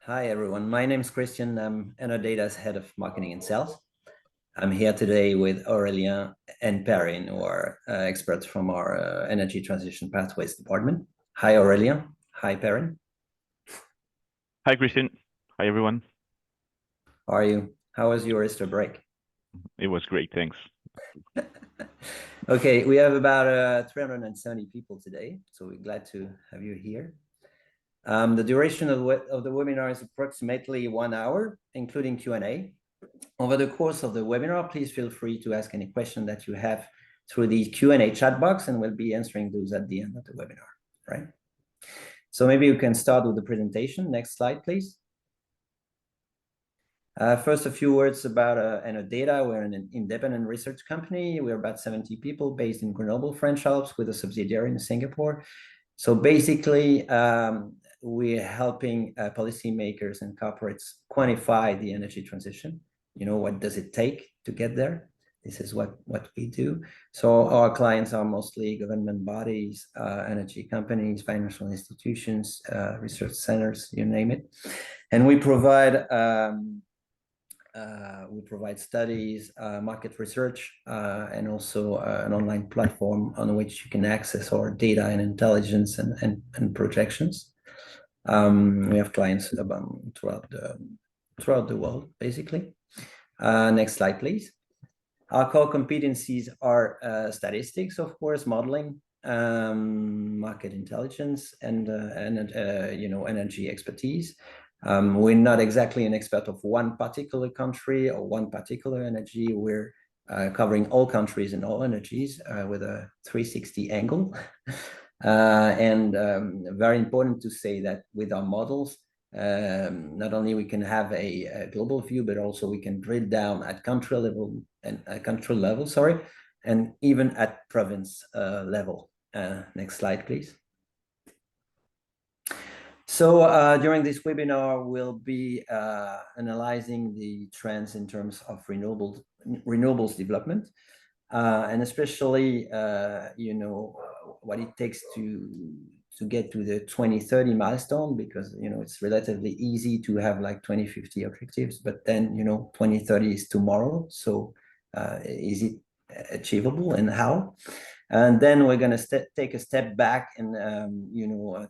Hi, everyone. My name is Christian. I'm Enerdata's head of marketing and sales. I'm here today with Aurelien and Perrin, who are experts from our energy transition pathways department. Hi, Aurelien. Hi, Perrin. Hi, Christian. Hi, everyone. How are you? How was your Easter break? It was great, thanks. Okay, we have about 370 people today, so we're glad to have you here. The duration of the webinar is approximately 1 hour, including Q&A. Over the course of the webinar, please feel free to ask any question that you have through the Q&A chat box, and we'll be answering those at the end of the webinar, right? So maybe you can start with the presentation. Next slide, please. First, a few words about Enerdata. We're an independent research company. We're about 70 people based in Grenoble, French Alps, with a subsidiary in Singapore. So basically, we're helping policymakers and corporates quantify the energy transition. You know, what does it take to get there? This is what we do. So our clients are mostly government bodies, energy companies, financial institutions, research centers, you name it. And we provide studies, market research, and also an online platform on which you can access our data and intelligence and projections. We have clients throughout the world, basically. Next slide, please. Our core competencies are statistics, of course, modeling, market intelligence, and energy expertise. We're not exactly an expert of one particular country or one particular energy. We're covering all countries and all energies with a 360 angle. And very important to say that with our models, not only we can have a global view, but also we can drill down at country level and even at province level. Next slide, please. So during this webinar, we'll be analyzing the trends in terms of renewables development, and especially, what it takes to get to the 2030 milestone, because, it's relatively easy to have like 2050 objectives, but then, 2030 is tomorrow. So is it achievable and how? And then we're going to take a step back and,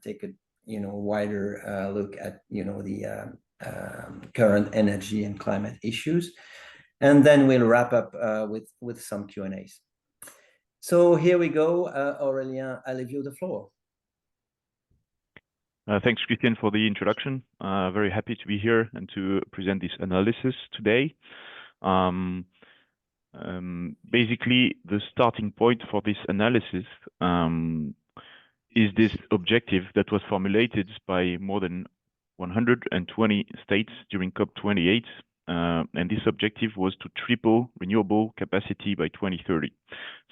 take a wider look at the current energy and climate issues, and then we'll wrap up with some Q&As. So here we go. Aurelien, I leave you the floor. Thanks, Christian, for the introduction. Very happy to be here and to present this analysis today. Basically, the starting point for this analysis is this objective that was formulated by more than 120 states during COP28. And this objective was to triple renewable capacity by 2030.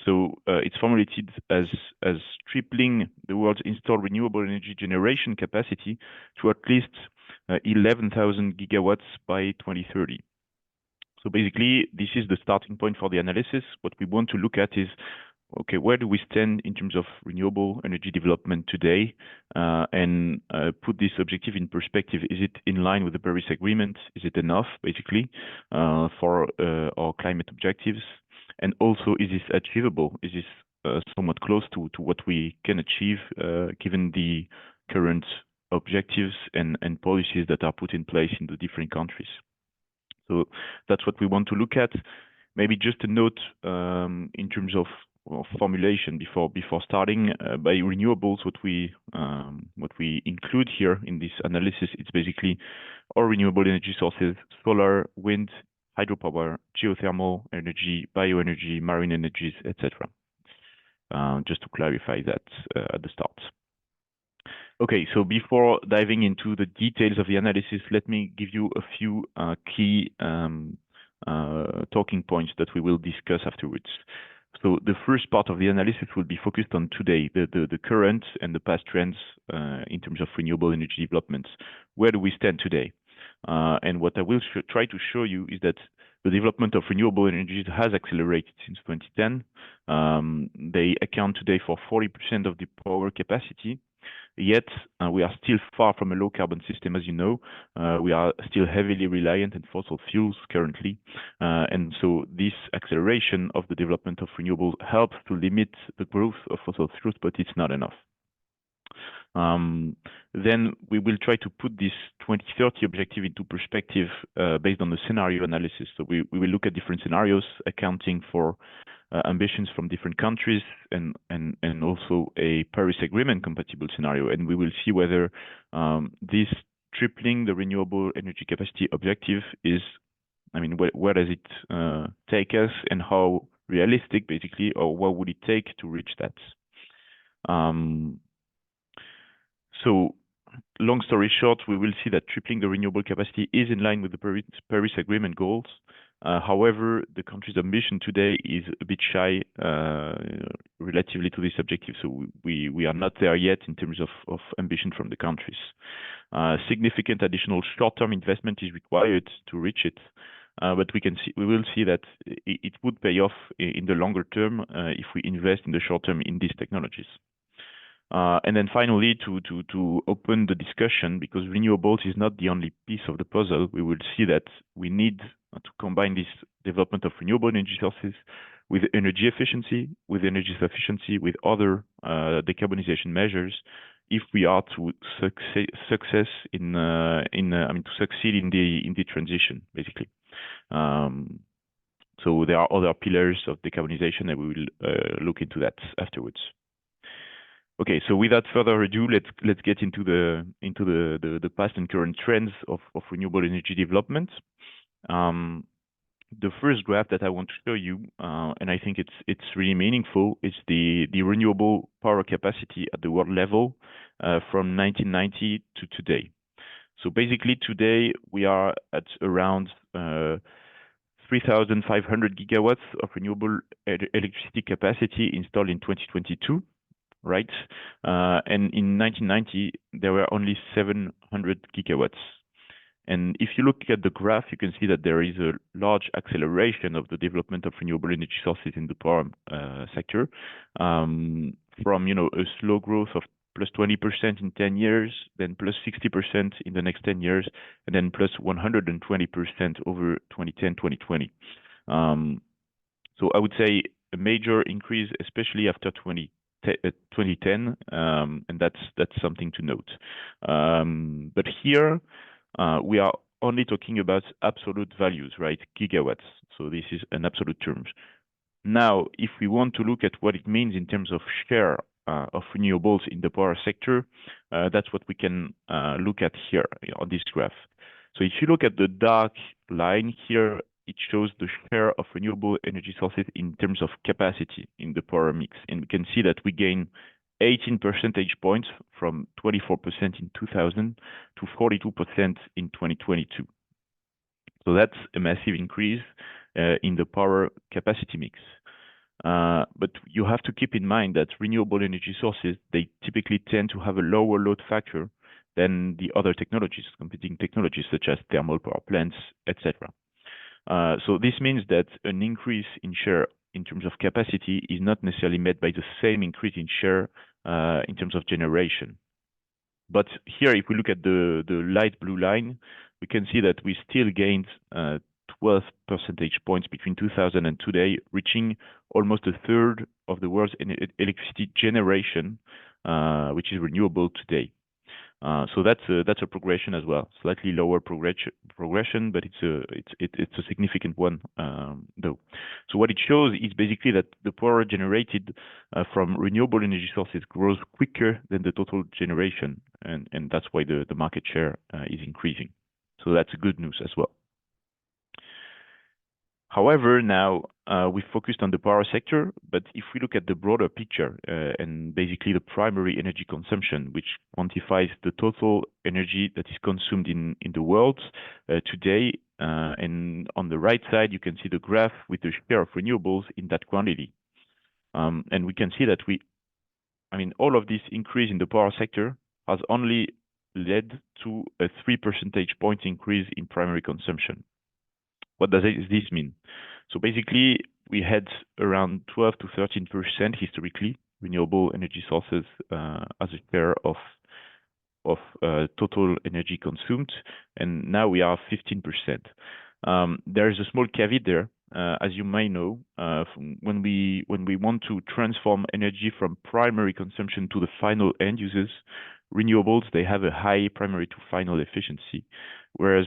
So it's formulated as tripling the world's installed renewable energy generation capacity to at least 11,000 gigawatts by 2030. So basically, this is the starting point for the analysis. What we want to look at is, okay, where do we stand in terms of renewable energy development today, and put this objective in perspective. Is it in line with the Paris Agreement? Is it enough, basically, for our climate objectives? And also, is this achievable? Is this somewhat close to what we can achieve, given the current objectives and policies that are put in place in the different countries? So that's what we want to look at. Maybe just a note in terms of formulation before starting. By renewables, what we include here in this analysis, it's basically all renewable energy sources: solar, wind, hydropower, geothermal energy, bioenergy, marine energies, etc. Just to clarify that at the start. Okay, so before diving into the details of the analysis, let me give you a few key talking points that we will discuss afterwards. So the first part of the analysis will be focused on today, the current and the past trends in terms of renewable energy developments. Where do we stand today? And what I will try to show you is that the development of renewable energies has accelerated since 2010. They account today for 40% of the power capacity. Yet we are still far from a low carbon system, as you know. We are still heavily reliant on fossil fuels currently. And so this acceleration of the development of renewables helps to limit the growth of fossil fuels, but it's not enough. Then we will try to put this 2030 objective into perspective based on the scenario analysis. So we will look at different scenarios, accounting for ambitions from different countries and also a Paris Agreement compatible scenario. And we will see whether this tripling the renewable energy capacity objective is, I mean, where does it take us, and how realistic, basically, or what would it take to reach that? So long story short, we will see that tripling the renewable capacity is in line with the Paris Agreement goals. However, the country's ambition today is a bit shy relatively to this objective. So we are not there yet in terms of ambition from the countries. Significant additional short-term investment is required to reach it. But we will see that it would pay off in the longer term if we invest in the short term in these technologies. And then finally, to open the discussion, because renewables is not the only piece of the puzzle, we will see that we need to combine this development of renewable energy sources with energy efficiency, with energy sufficiency, with other decarbonization measures, if we are to succeed in the transition, basically. So there are other pillars of decarbonization, and we will look into that afterwards. Okay, so without further ado, let's get into the past and current trends of renewable energy development. The first graph that I want to show you, and I think it's really meaningful, is the renewable power capacity at the world level from 1990 to today. So basically, today we are at around 3,500 gigawatts of renewable electricity capacity installed in 2022. Right, and in 1990 there were only 700 gigawatts. And if you look at the graph, you can see that there is a large acceleration of the development of renewable energy sources in the power sector, from a slow growth of plus 20% in 10 years, then plus 60% in the next 10 years, and then plus 120% over 2010-2020. So I would say a major increase, especially after 2010, and that's something to note. But here we are only talking about absolute values, right? Gigawatts. So this is an absolute terms. Now, if we want to look at what it means in terms of share of renewables in the power sector, that's what we can look at here on this graph. So if you look at the dark line here, it shows the share of renewable energy sources in terms of capacity in the power mix. And we can see that we gain 18 percentage points from 24% in 2000 to 42% in 2022. So that's a massive increase in the power capacity mix. But you have to keep in mind that renewable energy sources, they typically tend to have a lower load factor than the other technologies, competing technologies such as thermal power plants, etc. So this means that an increase in share in terms of capacity is not necessarily met by the same increase in share in terms of generation. But here, if we look at the light blue line, we can see that we still gained 12 percentage points between 2000 and today, reaching almost a third of the world's electricity generation, which is renewable today. So that's a progression as well, slightly lower progression, but it's a significant one though. So what it shows is basically that the power generated from renewable energy sources grows quicker than the total generation, and that's why the market share is increasing. So that's good news as well. However, now we focused on the power sector, but if we look at the broader picture and basically the primary energy consumption, which quantifies the total energy that is consumed in the world today, and on the right side, you can see the graph with the share of renewables in that quantity. And we can see that all of this increase in the power sector has only led to a 3 percentage point increase in primary consumption. What does this mean? So basically, we had around 12 to 13% historically renewable energy sources as a share of of total energy consumed, and now we are 15%. There is a small caveat there. As you may know, when we want to transform energy from primary consumption to the final end users, renewables, they have a high primary to final efficiency, whereas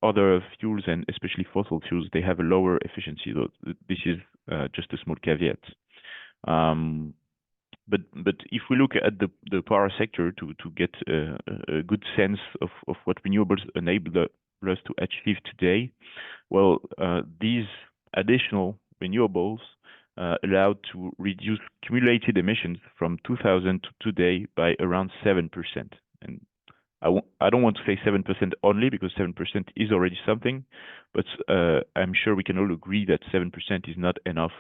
other fuels, and especially fossil fuels, they have a lower efficiency. So this is just a small caveat. But if we look at the power sector to get a good sense of what renewables enable us to achieve today, well, these additional renewables allowed to reduce cumulated emissions from 2000 to today by around 7%. And I don't want to say 7% only, because 7% is already something, but I'm sure we can all agree that 7% is not enough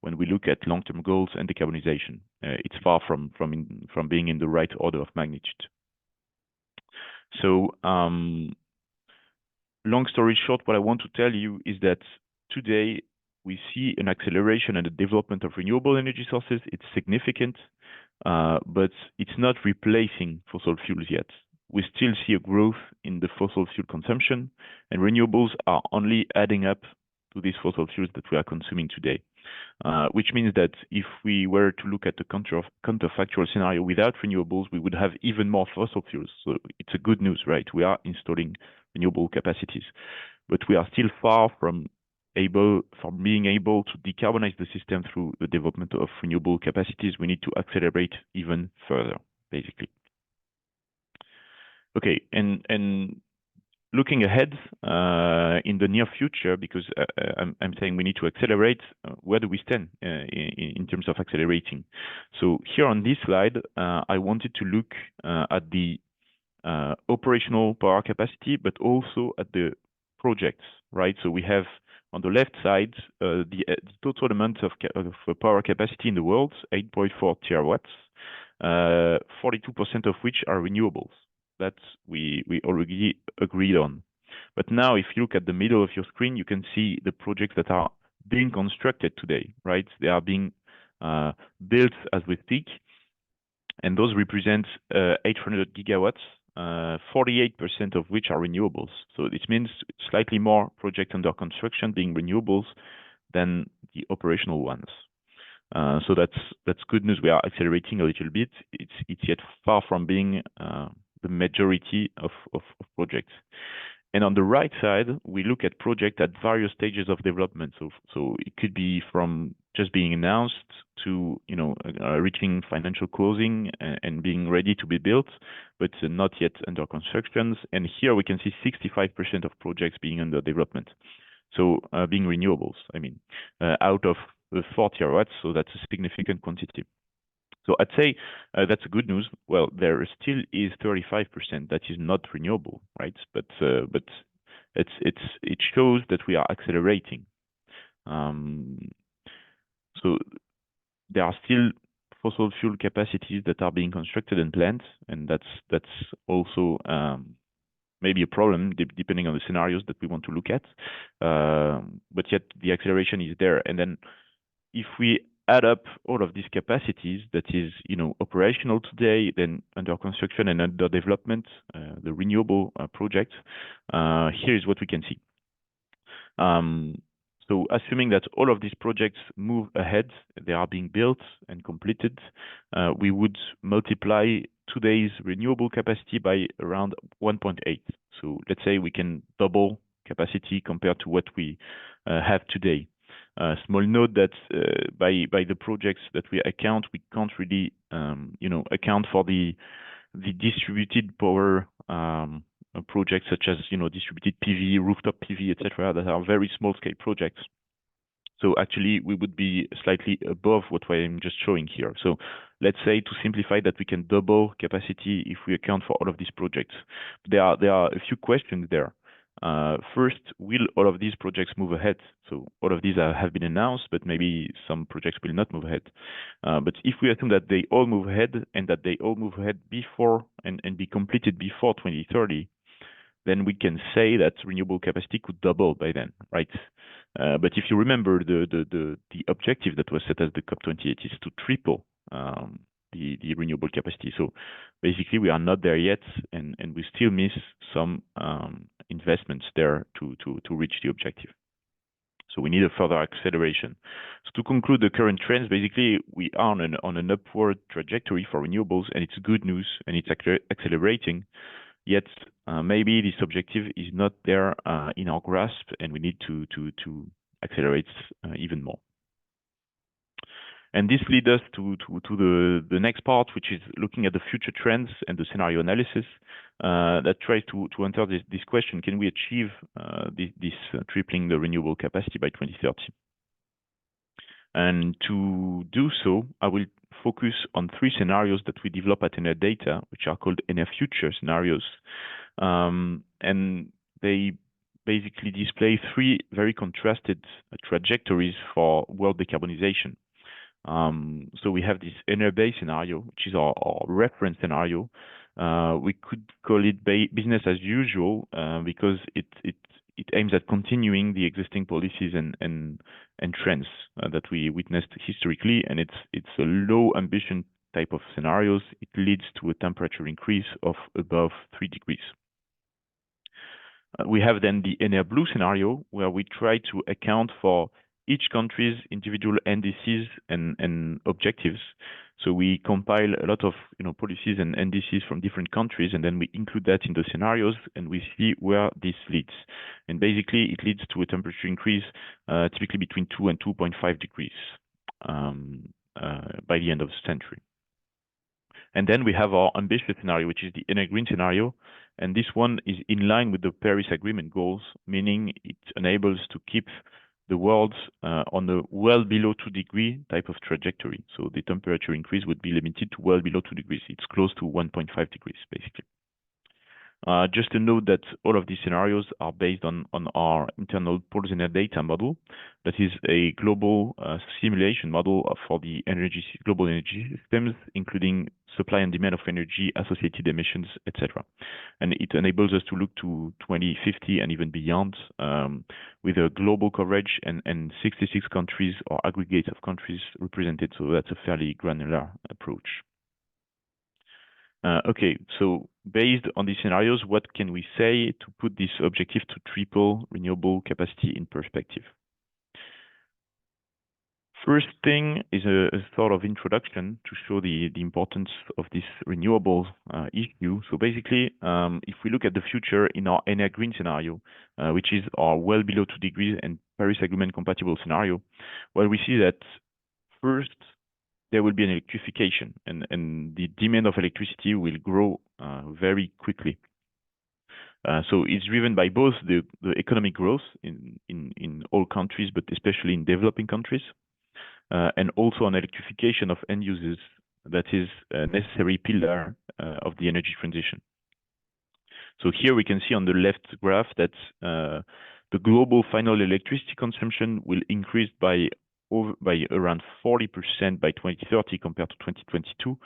when we look at long-term goals and decarbonization. It's far from being in the right order of magnitude. So, long story short, what I want to tell you is that today we see an acceleration in the development of renewable energy sources. It's significant, but it's not replacing fossil fuels yet. We still see a growth in the fossil fuel consumption, and renewables are only adding up to these fossil fuels that we are consuming today. Which means that if we were to look at the counterfactual scenario without renewables, we would have even more fossil fuels. So it's a good news, right? We are installing renewable capacities, but we are still far from being able to decarbonize the system through the development of renewable capacities. We need to accelerate even further, basically. Okay, and looking ahead in the near future, because I'm saying we need to accelerate, where do we stand in terms of accelerating? So here on this slide, I wanted to look at the operational power capacity, but also at the projects, right? So we have on the left side the total amount of power capacity in the world, 8.4 terawatts, 42% of which are renewables. That we already agreed on. But now, if you look at the middle of your screen, you can see the projects that are being constructed today, right? They are being built as we speak, and those represent 800 gigawatts, 48% of which are renewables. So it means slightly more projects under construction being renewables than the operational ones. So that's good news. We are accelerating a little bit. It's yet far from being the majority of projects. And on the right side, we look at projects at various stages of development. So it could be from just being announced to reaching financial closing and being ready to be built, but not yet under construction. And here we can see 65% of projects being under development. So being renewables, I mean, out of the 4 terawatts, so that's a significant quantity. So I'd say that's a good news. Well, there still is 35% that is not renewable, right? But it shows that we are accelerating. So there are still fossil fuel capacities that are being constructed and planned, and that's also maybe a problem depending on the scenarios that we want to look at. But yet the acceleration is there, and then if we add up all of these capacities that is, operational today, then under construction and under development, the renewable projects, here is what we can see. So assuming that all of these projects move ahead, they are being built and completed, we would multiply today's renewable capacity by around 1.8. So let's say we can double capacity compared to what we have today. Small note that by the projects that we account, we can't really account for the distributed power projects such as distributed PV, rooftop PV, etc., that are very small scale projects. So actually, we would be slightly above what I'm just showing here. So let's say, to simplify, that we can double capacity if we account for all of these projects. There are a few questions there. First, will all of these projects move ahead? So all of these have been announced, but maybe some projects will not move ahead. But if we assume that they all move ahead and that they all move ahead before and be completed before 2030, then we can say that renewable capacity could double by then, right? But if you remember, the objective that was set as the COP28 is to triple the renewable capacity. So basically we are not there yet, and we still miss some investments there to reach the objective. So we need a further acceleration. So to conclude the current trends, basically we are on an upward trajectory for renewables, and it's good news, and it's accelerating. Yet maybe this objective is not there in our grasp, and we need to accelerate even more. And this leads us to the next part, which is looking at the future trends and the scenario analysis that tries to answer this question: can we achieve this tripling the renewable capacity by 2030? And to do so, I will focus on 3 scenarios that we develop at EnerData, which are called EnerFuture scenarios. And they basically display 3 very contrasted trajectories for world decarbonization. So we have this Ener-based scenario, which is our reference scenario. We could call it business as usual because it aims at continuing the existing policies and trends that we witnessed historically, and it's a low ambition type of scenarios. It leads to a temperature increase of above 3 degrees. We have then the Ener-blue scenario, where we try to account for each country's individual NDCs and objectives. So we compile a lot of policies and NDCs from different countries, and then we include that in the scenarios, and we see where this leads. And basically, it leads to a temperature increase typically between 2 and 2.5 degrees by the end of the century. And then we have our ambitious scenario, which is the Ener-green scenario. And this one is in line with the Paris Agreement goals, meaning it enables to keep the world on a well below 2 degree type of trajectory. So the temperature increase would be limited to well below 2 degrees. It's close to 1.5 degrees, basically. Just to note that all of these scenarios are based on our internal Pulse EnerData model. That is a global simulation model for the global energy systems, including supply and demand of energy, associated emissions, etc. And it enables us to look to 2050 and even beyond with a global coverage and 66 countries or aggregate of countries represented. So that's a fairly granular approach. Okay, so based on these scenarios, what can we say to put this objective to triple renewable capacity in perspective? First thing is a sort of introduction to show the importance of this renewable issue. So basically, if we look at the future in our Ener-green scenario, which is our well below 2 degrees and Paris Agreement compatible scenario, well, we see that first, there will be an electrification, and the demand of electricity will grow very quickly. So it's driven by both the economic growth in all countries, but especially in developing countries, and also an electrification of end users that is a necessary pillar of the energy transition. So here we can see on the left graph that the global final electricity consumption will increase by around 40% by 2030 compared to 2022,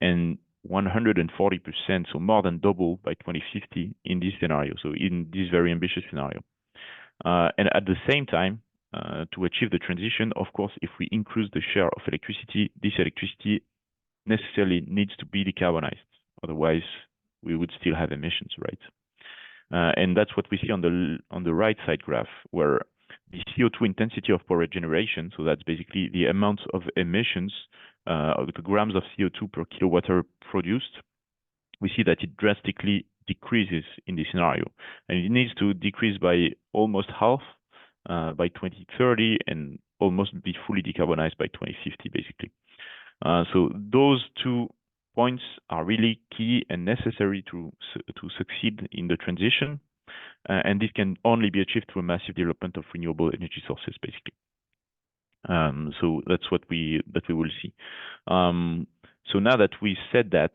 and 140%, so more than double by 2050 in this scenario, so in this very ambitious scenario. And at the same time, to achieve the transition, of course, if we increase the share of electricity, this electricity necessarily needs to be decarbonized. Otherwise, we would still have emissions, right? And that's what we see on the right side graph, where the CO2 intensity of power generation, so that's basically the amount of emissions of the grams of CO2 per kilowatt hour produced, we see that it drastically decreases in this scenario. And it needs to decrease by almost half by 2030 and almost be fully decarbonized by 2050, basically. So those 2 points are really key and necessary to succeed in the transition. And this can only be achieved through a massive development of renewable energy sources, basically. So that's what we will see. So now that we said that,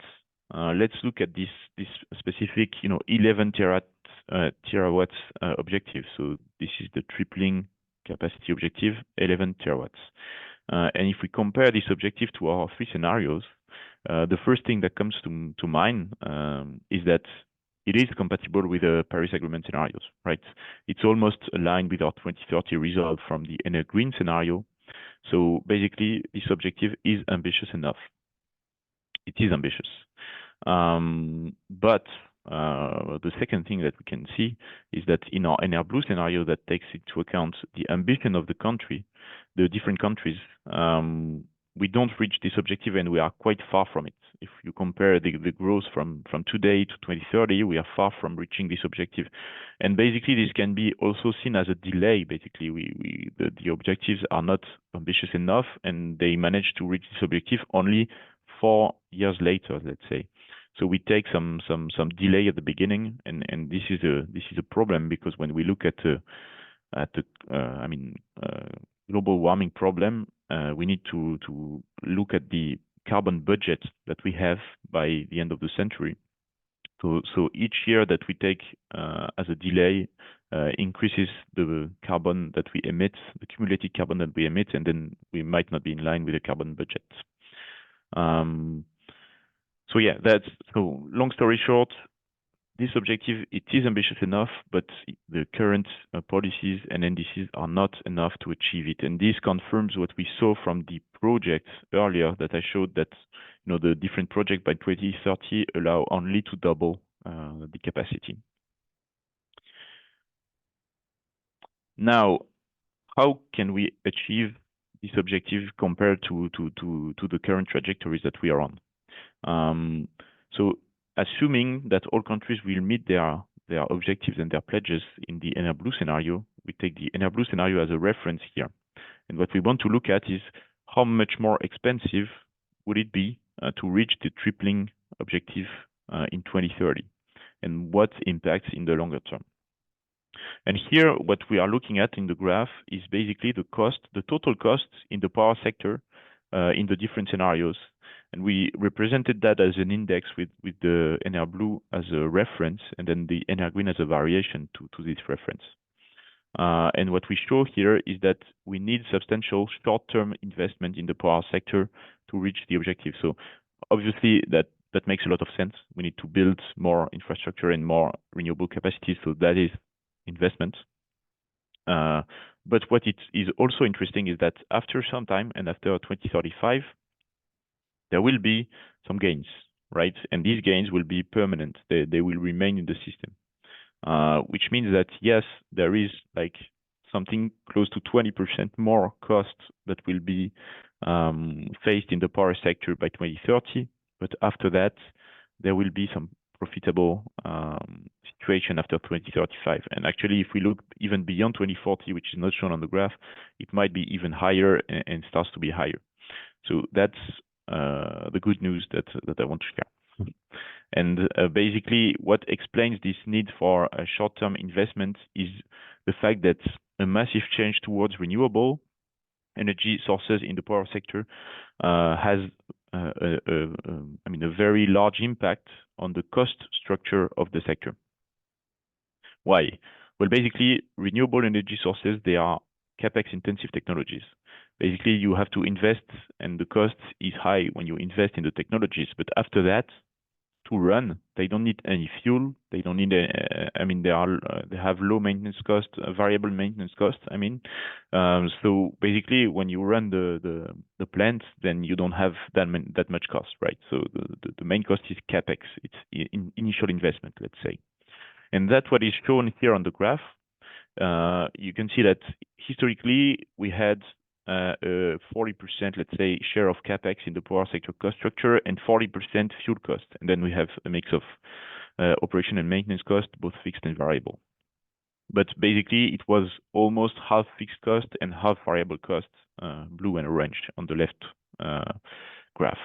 let's look at this specific, 11 terawatts objective. So this is the tripling capacity objective, 11 terawatts. And if we compare this objective to our 3 scenarios, the first thing that comes to mind is that it is compatible with the Paris Agreement scenarios, right? It's almost aligned with our 2030 result from the Ener-green scenario. So basically, this objective is ambitious enough. It is ambitious. But the second thing that we can see is that in our EnerBlue scenario that takes into account the ambition of the country, the different countries, we don't reach this objective and we are quite far from it. If you compare the growth from today to 2030, we are far from reaching this objective. And basically, this can be also seen as a delay. Basically, the objectives are not ambitious enough and they manage to reach this objective only 4 years later, let's say. So we take some delay at the beginning, and this is a problem because when we look at the global warming problem, we need to look at the carbon budget that we have by the end of the century. So each year that we take as a delay increases the carbon that we emit, the cumulative carbon that we emit, and then we might not be in line with the carbon budget. So yeah, so long story short, this objective, it is ambitious enough, but the current policies and indices are not enough to achieve it. And this confirms what we saw from the projects earlier that I showed that the different projects by 2030 allow only to double the capacity. Now, how can we achieve this objective compared to the current trajectories that we are on? So assuming that all countries will meet their objectives and their pledges in the EnerBlue scenario, we take the EnerBlue scenario as a reference here. And what we want to look at is how much more expensive would it be to reach the tripling objective in 2030, and what impacts in the longer term. And here, what we are looking at in the graph is basically the total cost in the power sector in the different scenarios. And we represented that as an index with the EnerBlue as a reference, and then the EnerGreen as a variation to this reference. And what we show here is that we need substantial short-term investment in the power sector to reach the objective. So obviously that makes a lot of sense. We need to build more infrastructure and more renewable capacity, so that is investment. But what it is also interesting is that after some time, and after 2035, there will be some gains, right? And these gains will be permanent. They will remain in the system, which means that, yes, there is like something close to 20% more cost that will be faced in the power sector by 2030. But after that, there will be some profitable situation after 2035. And actually, if we look even beyond 2040, which is not shown on the graph, it might be even higher and starts to be higher. So that's the good news that I want to share. And basically, what explains this need for a short-term investment is the fact that a massive change towards renewable energy sources in the power sector has a very large impact on the cost structure of the sector. Why? Well, basically, renewable energy sources, they are capex-intensive technologies. Basically, you have to invest, and the cost is high when you invest in the technologies. But after that, to run, they don't need any fuel. They don't need. They have low maintenance cost, variable maintenance cost. So basically, when you run the plant, then you don't have that much cost, right? So the main cost is capex. It's initial investment, let's say, and that's what is shown here on the graph. You can see that historically we had 40%, let's say, share of capex in the power sector cost structure and 40% fuel cost. And then we have a mix of operation and maintenance cost, both fixed and variable. But basically, it was almost half fixed cost and half variable cost, blue and orange on the left graph.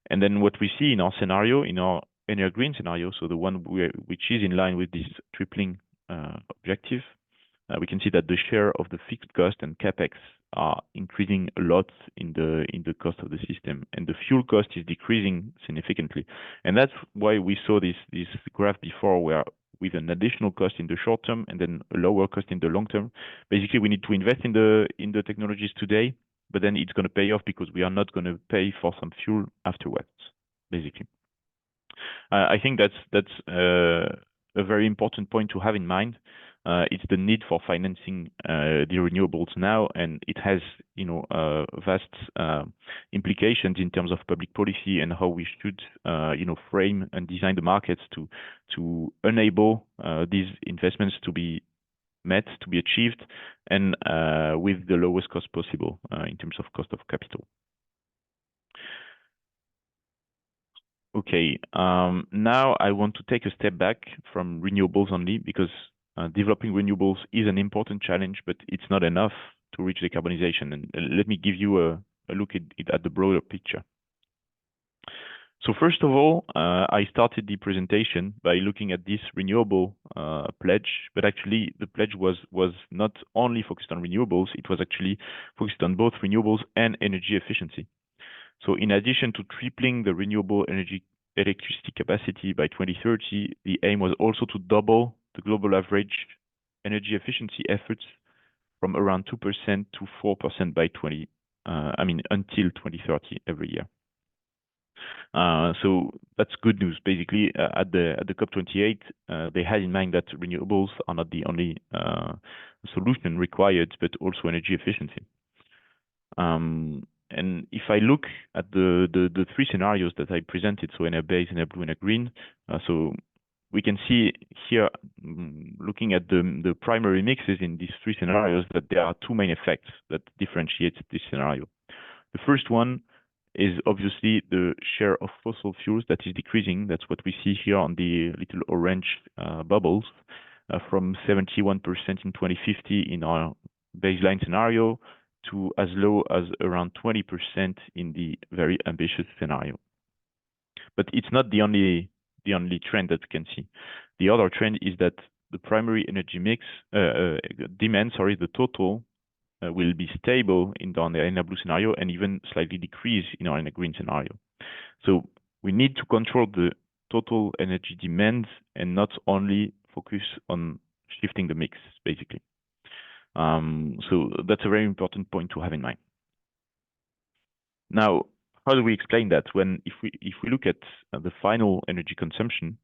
And then what we see in our scenario, in our EnerGreen scenario, so the one which is in line with this tripling objective, we can see that the share of the fixed cost and capex are increasing a lot in the cost of the system, and the fuel cost is decreasing significantly. And that's why we saw this graph before, where with an additional cost in the short term and then a lower cost in the long term. Basically, we need to invest in the technologies today, but then it's going to pay off because we are not going to pay for some fuel afterwards. Basically, I think that's a very important point to have in mind. it's the need for financing the renewables now, and it has, vast implications in terms of public policy and how we should, frame and design the markets to enable these investments to be met, to be achieved, and with the lowest cost possible in terms of cost of capital. Okay, now I want to take a step back from renewables only, because developing renewables is an important challenge, but it's not enough to reach decarbonization. And let me give you a look at the broader picture. So first of all, I started the presentation by looking at this renewable pledge, but actually the pledge was not only focused on renewables, it was actually focused on both renewables and energy efficiency. So in addition to tripling the renewable electricity capacity by 2030, the aim was also to double the global average energy efficiency efforts from around 2% to 4% by until 2030 every year. So that's good news. Basically, at the COP28, they had in mind that renewables are not the only solution required, but also energy efficiency. And if I look at the three scenarios that I presented, so EnerBase, EnerBlue, and EnerGreen, so we can see here, looking at the primary mixes in these three scenarios, that there are two main effects that differentiate this scenario. The first one is obviously the share of fossil fuels that is decreasing. That's what we see here on the little orange bubbles, from 71% in 2050 in our baseline scenario to as low as around 20% in the very ambitious scenario. But it's not the only trend that we can see. The other trend is that the primary energy mix demand, the total will be stable in the EnerBlue scenario and even slightly decrease in our EnerGreen scenario. So we need to control the total energy demand and not only focus on shifting the mix, basically. So that's a very important point to have in mind. Now, how do we explain that? If we look at the final energy consumption,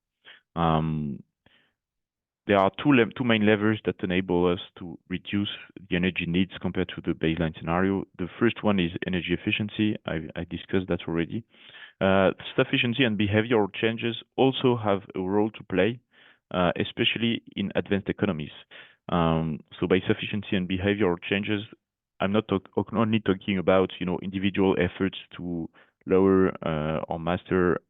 there are two main levers that enable us to reduce the energy needs compared to the baseline scenario. The first one is energy efficiency. I discussed that already. Sufficiency and behavioral changes also have a role to play, especially in advanced economies. So by sufficiency and behavioral changes, I'm not only talking about individual efforts to lower or master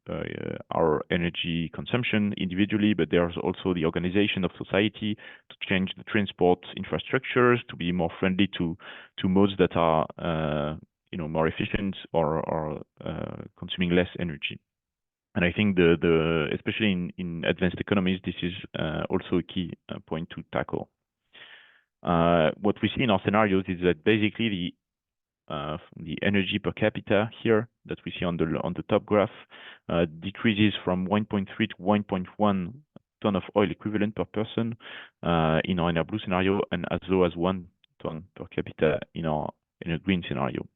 our energy consumption individually, but there's also the organization of society to change the transport infrastructures to be more friendly to modes that are more efficient or consuming less energy. And I think especially in advanced economies, this is also a key point to tackle. What we see in our scenarios is that basically the energy per capita here that we see on the top graph decreases from 1.3 to 1.1 ton of oil equivalent per person in our EnerBlue scenario, and as low as 1 ton per capita in our EnerGreen scenario.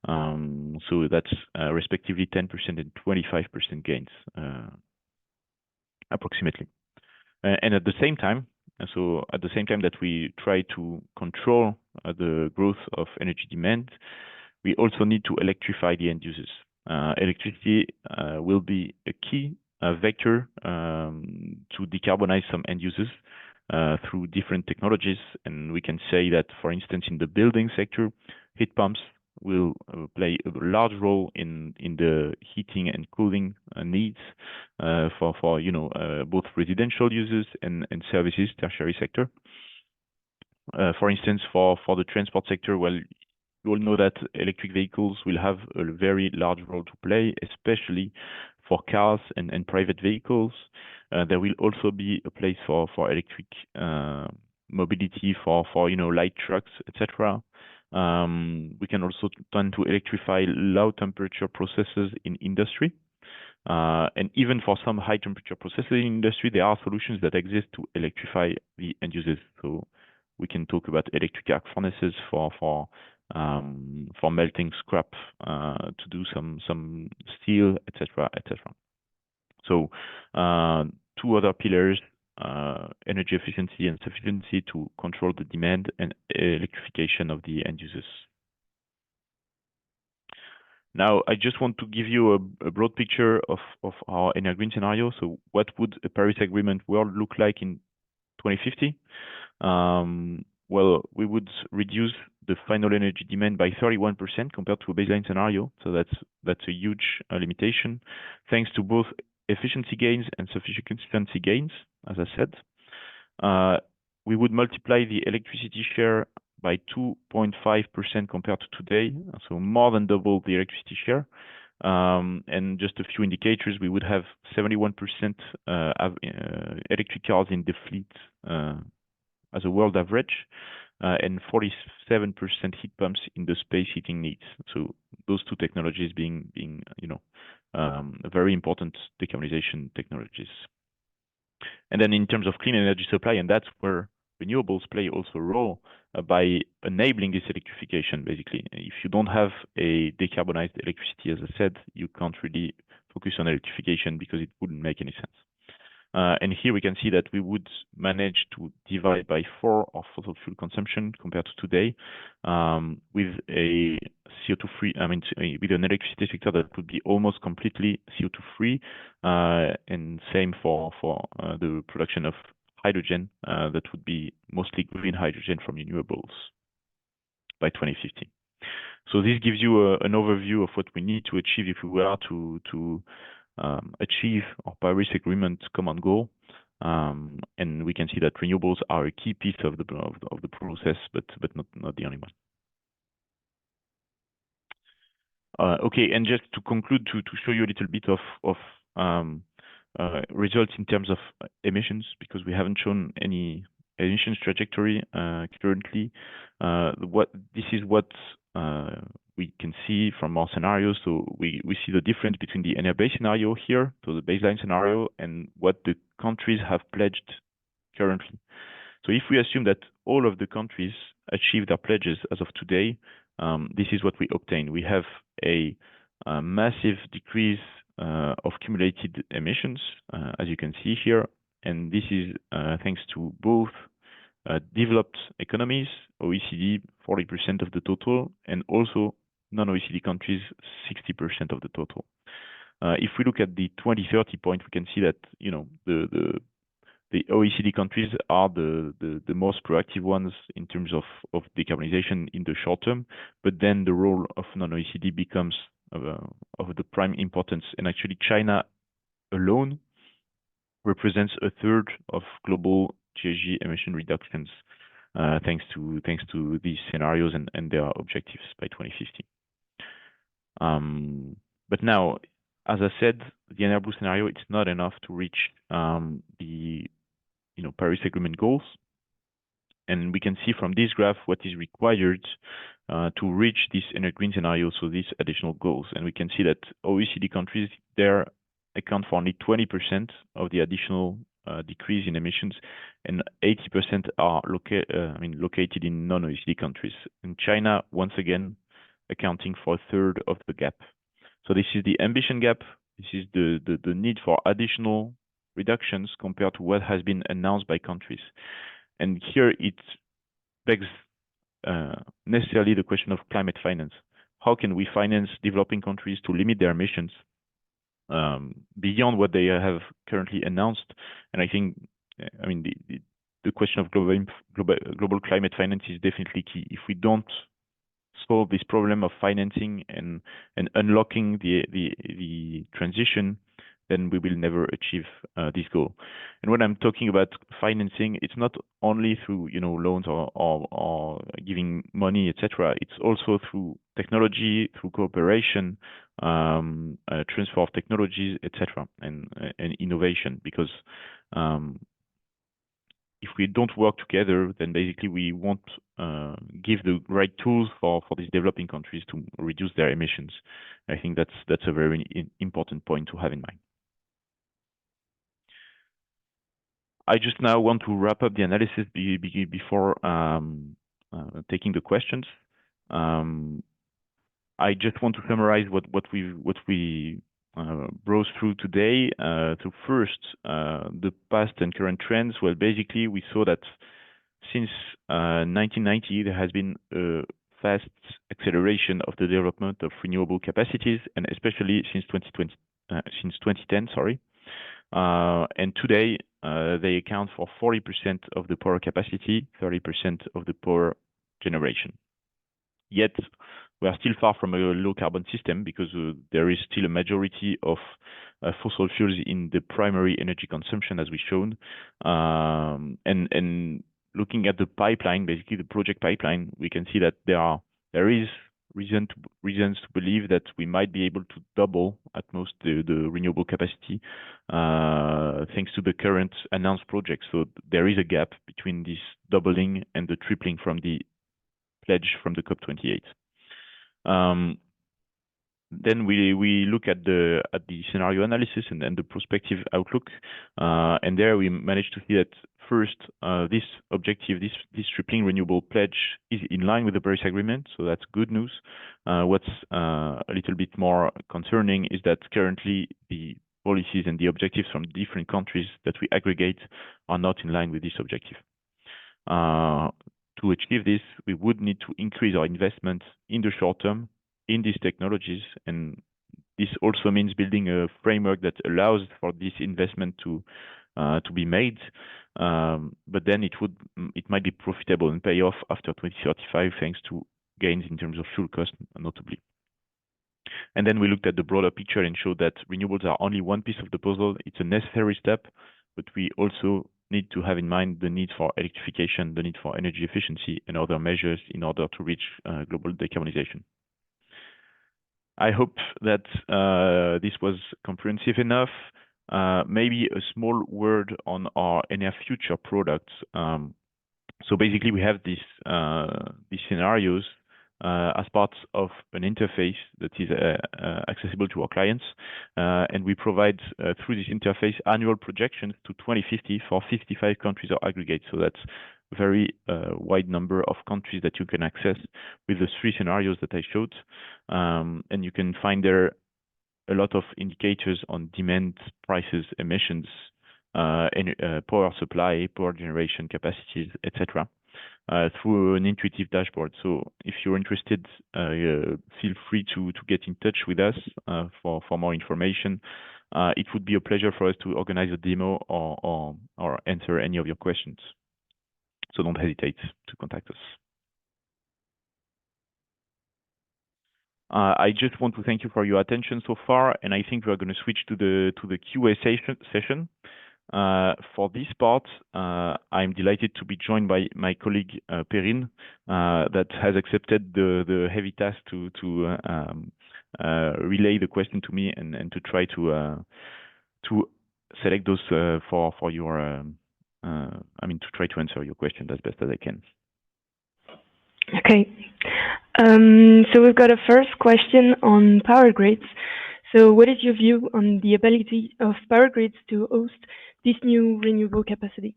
So that's respectively 10% and 25% gains, approximately. And at the same time, that we try to control the growth of energy demand, we also need to electrify the end users. Electricity will be a key vector to decarbonize some end users through different technologies. And we can say that, for instance, in the building sector, heat pumps will play a large role in the heating and cooling needs for both residential users and services, tertiary sector. For instance, for the transport sector, well, you all know that electric vehicles will have a very large role to play, especially for cars and private vehicles. There will also be a place for electric mobility for light trucks, etc. We can also turn to electrify low temperature processes in industry. And even for some high temperature processes in industry, there are solutions that exist to electrify the end users. So we can talk about electric arc furnaces for melting scrap to do some steel, etc., etc. So two other pillars energy efficiency and sufficiency to control the demand and electrification of the end users. Now, I just want to give you a broad picture of our EnerGreen scenario. So what would a Paris Agreement world look like in 2050? Well, we would reduce the final energy demand by 31% compared to a baseline scenario. So that's a huge limitation, thanks to both efficiency gains and sufficiency gains, as I said. We would multiply the electricity share by 2.5% compared to today, so more than double the electricity share. And just a few indicators, we would have 71% electric cars in the fleet as a world average, and 47% heat pumps in the space heating needs. So those two technologies being very important decarbonization technologies. And then in terms of clean energy supply, and that's where renewables play also a role by enabling this electrification, basically. If you don't have a decarbonized electricity, as I said, you can't really focus on electrification because it wouldn't make any sense. And here we can see that we would manage to divide by 4 our fossil fuel consumption compared to today, with a CO2-free, with an electricity sector that would be almost completely CO2-free, and same for the production of hydrogen, that would be mostly green hydrogen from renewables by 2050. So this gives you an overview of what we need to achieve if we were to achieve our Paris Agreement common goal, and we can see that renewables are a key piece of the process, but not the only one. Okay, and just to conclude, to show you a little bit of results in terms of emissions, because we haven't shown any emissions trajectory currently. This is what we can see from our scenarios. So we see the difference between the NR-based scenario here, so the baseline scenario, and what the countries have pledged currently. So if we assume that all of the countries achieve their pledges as of today, this is what we obtain. We have a massive decrease of cumulated emissions, as you can see here, and this is thanks to both developed economies, OECD 40% of the total, and also non-OECD countries 60% of the total. If we look at the 2030 point, we can see that the OECD countries are the most proactive ones in terms of decarbonization in the short term, but then the role of non-OECD becomes of the prime importance, and actually China alone represents a third of global GHG emission reductions, thanks to these scenarios and their objectives by 2050. But now, as I said, the EnerBlue scenario, it's not enough to reach the Paris Agreement goals. And we can see from this graph what is required to reach this EnerGreen scenario, so these additional goals. And we can see that OECD countries there account for only 20% of the additional decrease in emissions, and 80% are located in non-OECD countries. And China, once again, accounting for a third of the gap. So this is the ambition gap. This is the need for additional reductions compared to what has been announced by countries. And here it begs necessarily the question of climate finance. How can we finance developing countries to limit their emissions beyond what they have currently announced? And I think, the question of global climate finance is definitely key. If we don't solve this problem of financing and unlocking the transition, then we will never achieve this goal. And when I'm talking about financing, it's not only through loans or giving money, etc. It's also through technology, through cooperation, transfer of technologies, etc., and innovation. Because if we don't work together, then basically we won't give the right tools for these developing countries to reduce their emissions. I think that's a very important point to have in mind. I just now want to wrap up the analysis before taking the questions. I just want to summarize what we browse through today. So first, the past and current trends. Well, basically, we saw that since 1990, there has been a fast acceleration of the development of renewable capacities, and especially since 2010, sorry. And today, they account for 40% of the power capacity, 30% of the power generation. Yet, we are still far from a low carbon system because there is still a majority of fossil fuels in the primary energy consumption, as we've shown. And looking at the pipeline, basically the project pipeline, we can see that there is reasons to believe that we might be able to double at most the renewable capacity thanks to the current announced projects. So there is a gap between this doubling and the tripling from the pledge from the COP28. Then we look at the scenario analysis and the prospective outlook, and there we managed to see that first, this objective, this tripling renewable pledge is in line with the Paris Agreement, so that's good news. What's a little bit more concerning is that currently the policies and the objectives from different countries that we aggregate are not in line with this objective. To achieve this, we would need to increase our investment in the short term in these technologies, and this also means building a framework that allows for this investment to be made, but then it might be profitable and pay off after 2035 thanks to gains in terms of fuel cost, notably. And then we looked at the broader picture and showed that renewables are only one piece of the puzzle. It's a necessary step, but we also need to have in mind the need for electrification, the need for energy efficiency, and other measures in order to reach global decarbonization. I hope that this was comprehensive enough. Maybe a small word on our EnerFuture products. So basically, we have these scenarios as part of an interface that is accessible to our clients, and we provide through this interface annual projections to 2050 for 55 countries or aggregates. So that's a very wide number of countries that you can access with the 3 scenarios that I showed, and you can find there a lot of indicators on demand, prices, emissions, power supply, power generation capacities, etc. Through an intuitive dashboard. So if you're interested, feel free to get in touch with us for more information. It would be a pleasure for us to organize a demo or answer any of your questions. So don't hesitate to contact us. I just want to thank you for your attention so far, and I think we're going to switch to the QA session. For this part, I'm delighted to be joined by my colleague Perrine, that has accepted the heavy task to relay the question to me and to try to select those for your to try to answer your question as best as I can. Okay. So we've got a first question on power grids. So what is your view on the ability of power grids to host this new renewable capacity?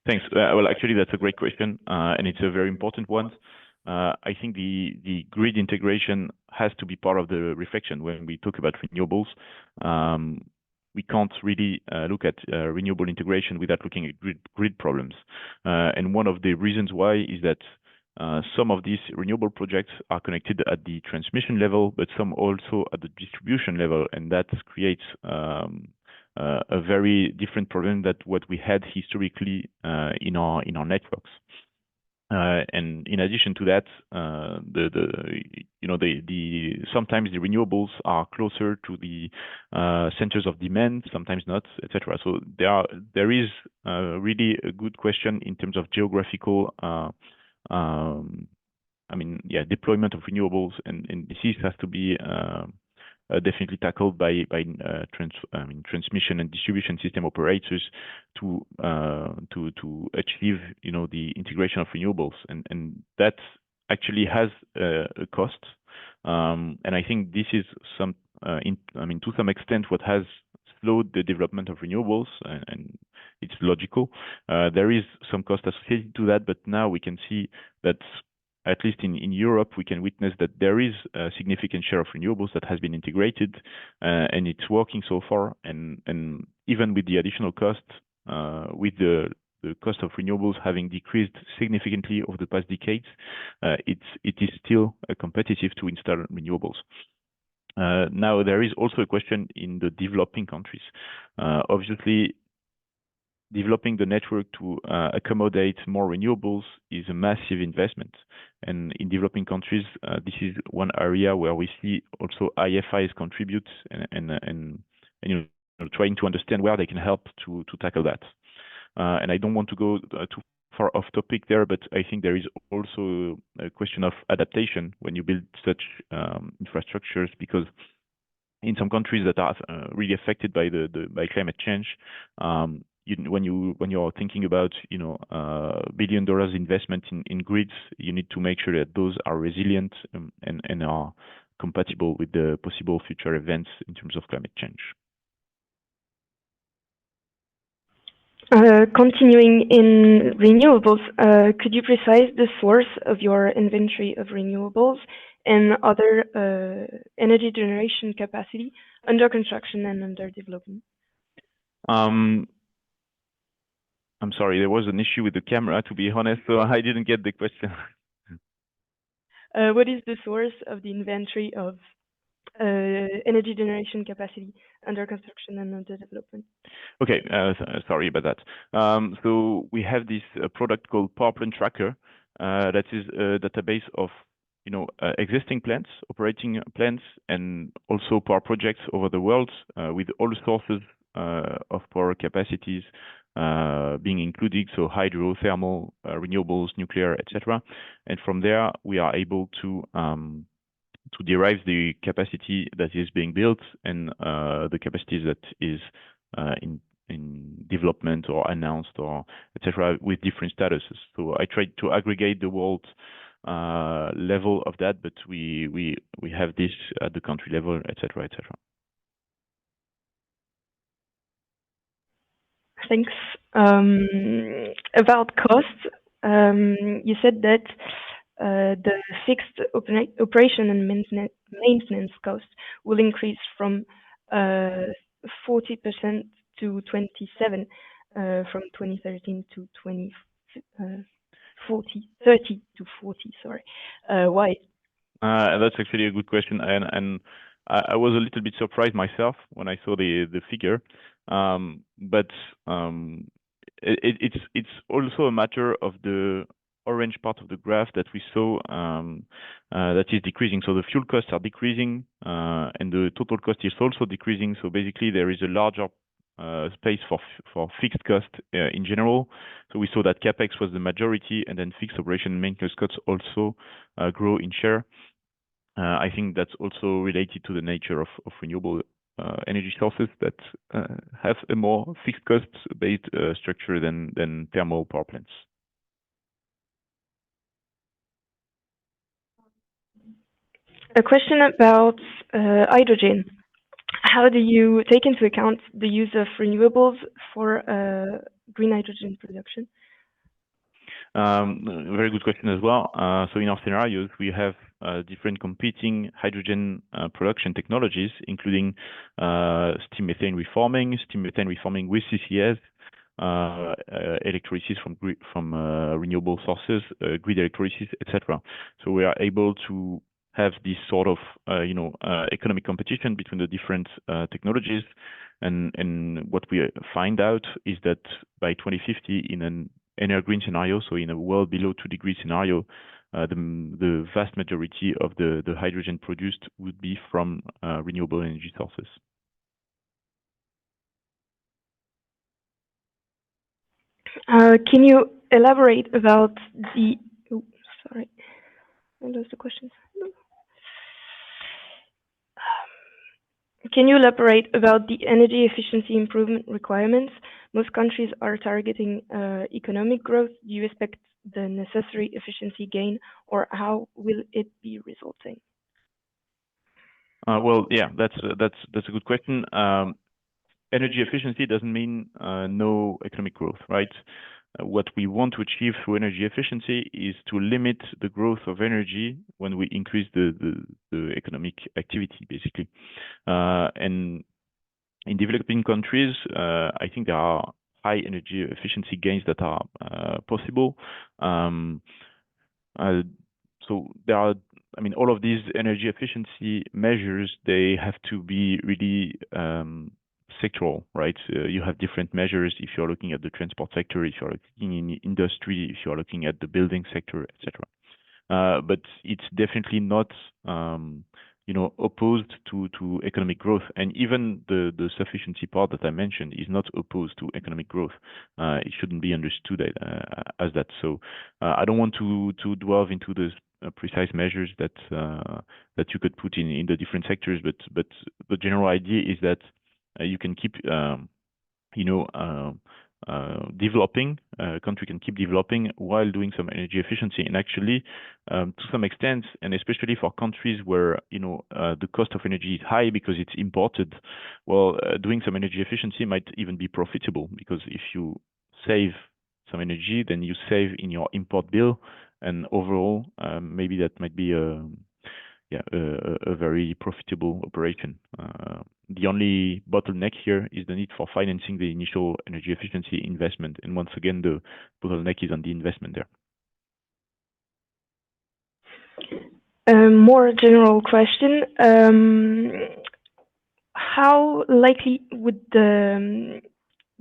Thanks. Well, actually, that's a great question, and it's a very important one. I think the grid integration has to be part of the reflection when we talk about renewables. We can't really look at renewable integration without looking at grid problems. And one of the reasons why is that some of these renewable projects are connected at the transmission level, but some also at the distribution level, and that creates a very different problem than what we had historically in our networks. And in addition to that, sometimes the renewables are closer to the centers of demand, sometimes not, etc. So there is really a good question in terms of geographical, deployment of renewables, and this has to be definitely tackled by transmission and distribution system operators to achieve the integration of renewables, and that actually has a cost, and I think this is to some extent what has slowed the development of renewables, and it's logical. There is some cost associated to that, but now we can see that at least in Europe, we can witness that there is a significant share of renewables that has been integrated, and it's working so far. And even with the additional cost, with the cost of renewables having decreased significantly over the past decades, it is still competitive to install renewables. Now, there is also a question in the developing countries. Obviously, developing the network to accommodate more renewables is a massive investment. And in developing countries, this is one area where we see also IFIs contribute and trying to understand where they can help to tackle that. And I don't want to go too far off topic there, but I think there is also a question of adaptation when you build such infrastructures, because in some countries that are really affected by by climate change, when you are thinking about $1 billion investment in grids, you need to make sure that those are resilient and are compatible with the possible future events in terms of climate change. Continuing in renewables, could you precise the source of your inventory of renewables and other energy generation capacity under construction and under development? I'm sorry, there was an issue with the camera, to be honest, so I didn't get the question. What is the source of the inventory of energy generation capacity under construction and under development? Okay, sorry about that. So we have this product called Power Plant Tracker, that is a database of existing plants, operating plants, and also power projects over the world, with all sources of power capacities being included, so hydro, thermal, renewables, nuclear, etc. And from there, we are able to derive the capacity that is being built and the capacities that is in development or announced or etc. with different statuses. So I tried to aggregate the world level of that, but we have this at the country level, etc., etc. Thanks. About costs, you said that the fixed operation and maintenance cost will increase from 40% to 27% from 2013 to 30 to 40. Sorry, why? That's actually a good question, and I was a little bit surprised myself when I saw the figure, but it's also a matter of the orange part of the graph that we saw that is decreasing. So the fuel costs are decreasing, and the total cost is also decreasing. So basically, there is a larger space for fixed cost in general. So we saw that capex was the majority, and then fixed operation and maintenance costs also grow in share. I think that's also related to the nature of renewable energy sources that have a more fixed cost-based structure than thermal power plants. A question about hydrogen. How do you take into account the use of renewables for green hydrogen production? Very good question as well. So in our scenarios, we have different competing hydrogen production technologies, including steam methane reforming with CCS, electrolysis from renewable sources, grid electrolysis, etc. So we are able to have this sort of economic competition between the different technologies, and what we find out is that by 2050, in an green scenario, so in a world below 2 degrees scenario, the vast majority of the hydrogen produced would be from renewable energy sources. Can you elaborate about the? Oh, sorry, I lost the questions. Can you elaborate about the energy efficiency improvement requirements? Most countries are targeting economic growth. Do you expect the necessary efficiency gain, or how will it be resulting? Well, yeah, that's a good question. Energy efficiency doesn't mean no economic growth, right? what we want to achieve through energy efficiency is to limit the growth of energy when we increase the economic activity, basically. And in developing countries, I think there are high energy efficiency gains that are possible. So there are, I mean, all of these energy efficiency measures, they have to be really sectoral, right? You have different measures if you're looking at the transport sector, if you're looking in industry, if you're looking at the building sector, etc. But it's definitely not, opposed to economic growth. And even the sufficiency part that I mentioned is not opposed to economic growth. It shouldn't be understood as that. So I don't want to delve into the precise measures that you could put in the different sectors, but the general idea is that you can keep developing, country can keep developing while doing some energy efficiency. And actually, to some extent, and especially for countries where the cost of energy is high because it's imported, well, doing some energy efficiency might even be profitable, because if you save some energy, then you save in your import bill, and overall, maybe that might be a very profitable operation. The only bottleneck here is the need for financing the initial energy efficiency investment. And once again, the bottleneck is on the investment there. More general question. How likely would the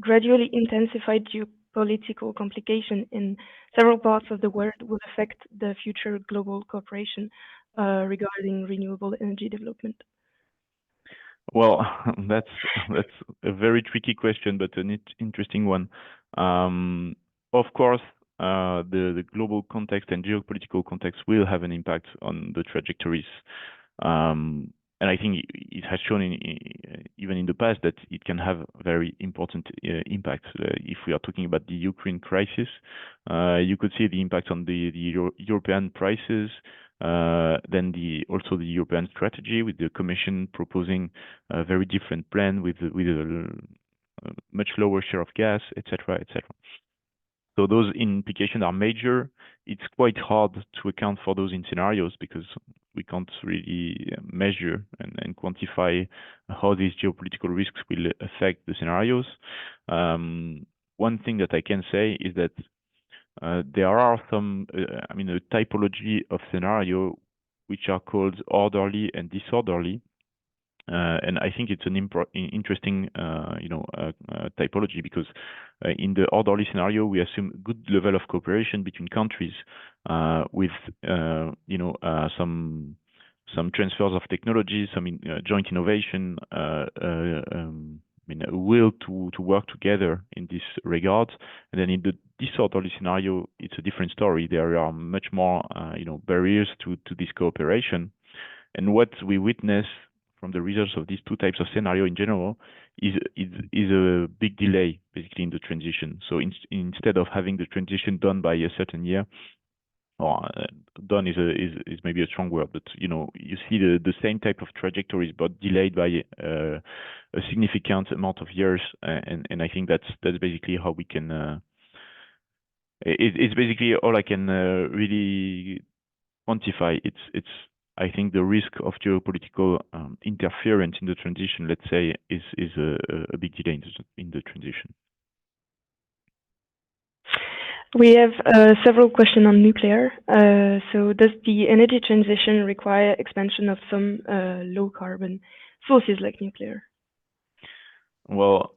gradually intensified geopolitical complication in several parts of the world will affect the future global cooperation regarding renewable energy development? Well, that's a very tricky question, but an interesting one. Of course, the global context and geopolitical context will have an impact on the trajectories. And I think it has shown even in the past that it can have very important impacts. If we are talking about the Ukraine crisis, you could see the impact on the European prices. Then also the European strategy, with the Commission proposing a very different plan with a much lower share of gas, etc., etc. So those implications are major. It's quite hard to account for those in scenarios because we can't really measure and quantify how these geopolitical risks will affect the scenarios. One thing that I can say is that there are some, a typology of scenario which are called orderly and disorderly. And I think it's an interesting, typology, because in the orderly scenario, we assume good level of cooperation between countries with, some transfers of technology, some joint innovation, a will to work together in this regard. And then in the disorderly scenario, it's a different story. There are much more, barriers to this cooperation. And what we witness from the results of these two types of scenario in general is a big delay, basically, in the transition. So instead of having the transition done by a certain year, or done is maybe a strong word, but you see the same type of trajectories, but delayed by a significant amount of years, and I think that's basically how we can. It's basically all I can really quantify. It's I think the risk of geopolitical interference in the transition, let's say, is a big delay in the transition. We have several questions on nuclear. So does the energy transition require expansion of some low carbon sources like nuclear? Well,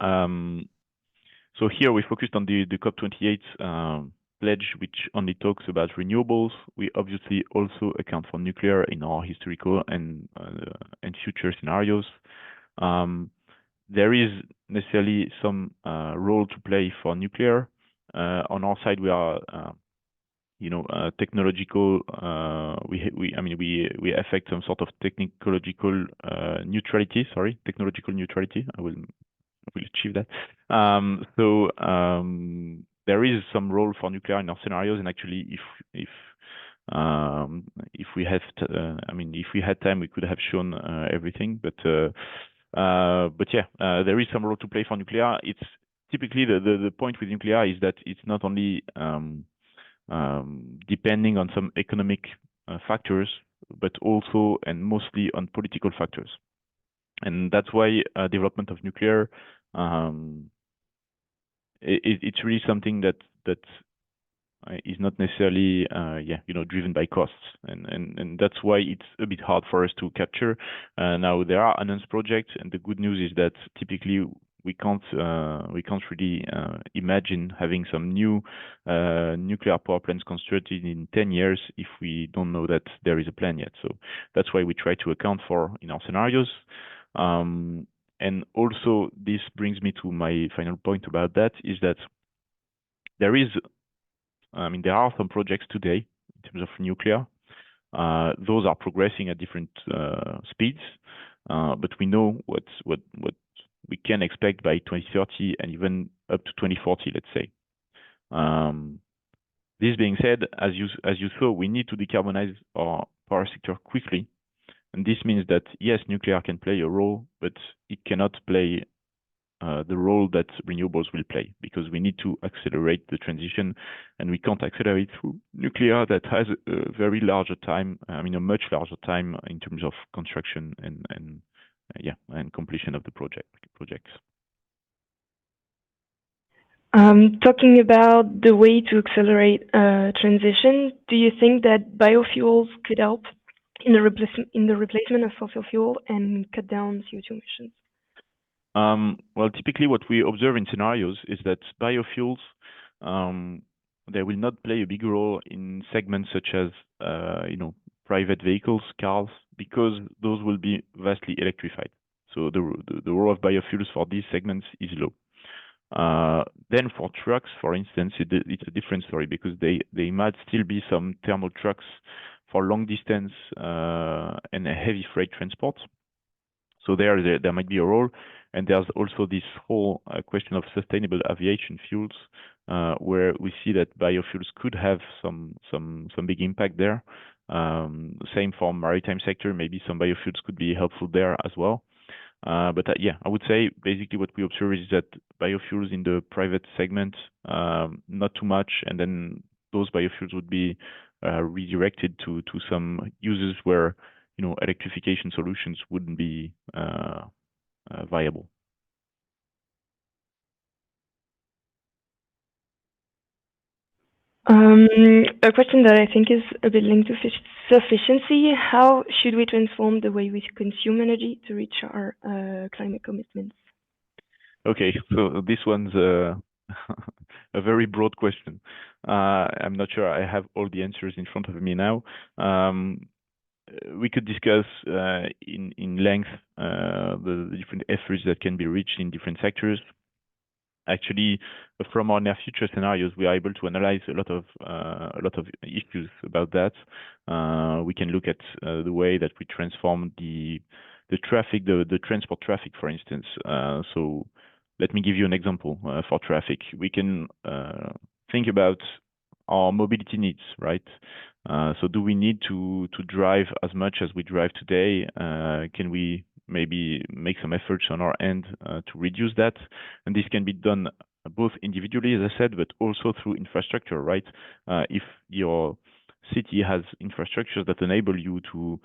so here we focused on the COP28 pledge, which only talks about renewables. We obviously also account for nuclear in our historical and future scenarios. There is necessarily some role to play for nuclear. On our side, we are, technological. We affect some sort of technological neutrality. Technological neutrality. I will achieve that. So there is some role for nuclear in our scenarios, and actually, if we have, if we had time, we could have shown everything. But yeah, there is some role to play for nuclear. It's typically the point with nuclear is that it's not only depending on some economic factors, but also and mostly on political factors. And that's why development of nuclear, it's really something that is not necessarily driven by costs, and that's why it's a bit hard for us to capture. Now there are announced projects, and the good news is that typically we can't really imagine having some new nuclear power plants constructed in 10 years if we don't know that there is a plan yet. So that's why we try to account for in our scenarios. And also this brings me to my final point about that, is that there are some projects today in terms of nuclear. Those are progressing at different speeds, but we know what we can expect by 2030 and even up to 2040, let's say. This being said, as you saw, we need to decarbonize our power sector quickly, and this means that yes, nuclear can play a role, but it cannot play the role that renewables will play, because we need to accelerate the transition, and we can't accelerate through nuclear that has a very larger time, a much larger time in terms of construction and completion of the projects. Talking about the way to accelerate transition, do you think that biofuels could help in the replacement of fossil fuel and cut down CO2 emissions? Well, typically what we observe in scenarios is that biofuels, they will not play a big role in segments such as, private vehicles, cars, because those will be vastly electrified. So the role of biofuels for these segments is low. Then for trucks, for instance, it's a different story, because they might still be some thermal trucks for long distance and a heavy freight transport. So there might be a role, and there's also this whole question of sustainable aviation fuels, where we see that biofuels could have some big impact there. Same for maritime sector, maybe some biofuels could be helpful there as well. But I would say basically what we observe is that biofuels in the private segment, not too much, and then those biofuels would be redirected to some uses where electrification solutions wouldn't be viable. A question that I think is a bit linked to sufficiency. How should we transform the way we consume energy to reach our climate commitments? Okay, so this one's a very broad question. I'm not sure I have all the answers in front of me now. We could discuss in length the different efforts that can be reached in different sectors. Actually, from our EnerFuture scenarios, we are able to analyze a lot of issues about that. We can look at the way that we transform the traffic, the transport traffic, for instance. So let me give you an example for traffic. We can think about our mobility needs, right? So do we need to drive as much as we drive today? Can we maybe make some efforts on our end to reduce that? And this can be done both individually, as I said, but also through infrastructure, right? If your city has infrastructures that enable you to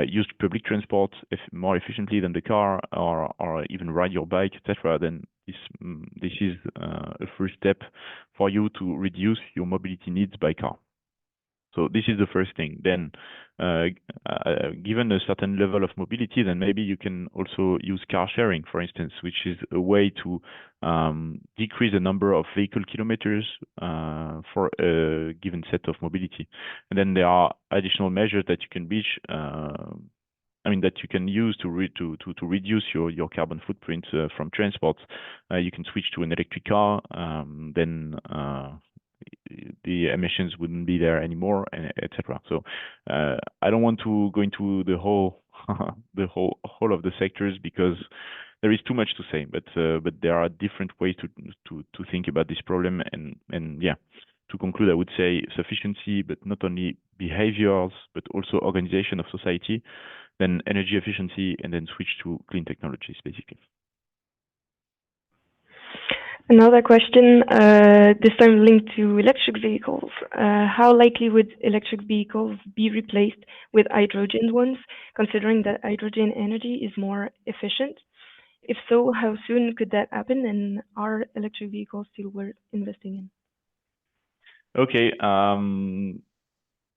use public transport more efficiently than the car, or even ride your bike, etc., then this is a first step for you to reduce your mobility needs by car. So this is the first thing. Then, given a certain level of mobility, then maybe you can also use car sharing, for instance, which is a way to decrease the number of vehicle kilometers for a given set of mobility. And then there are additional measures that you can reach. That you can use to reduce your carbon footprint from transport. You can switch to an electric car, then the emissions wouldn't be there anymore, etc. So I don't want to go into the whole whole of the sectors, because there is too much to say. But there are different ways to think about this problem, and to conclude, I would say sufficiency, but not only behaviors, but also organization of society, then energy efficiency, and then switch to clean technologies, basically. Another question, this time linked to electric vehicles. How likely would electric vehicles be replaced with hydrogen ones, considering that hydrogen energy is more efficient? If so, how soon could that happen, and are electric vehicles still worth investing in? Okay.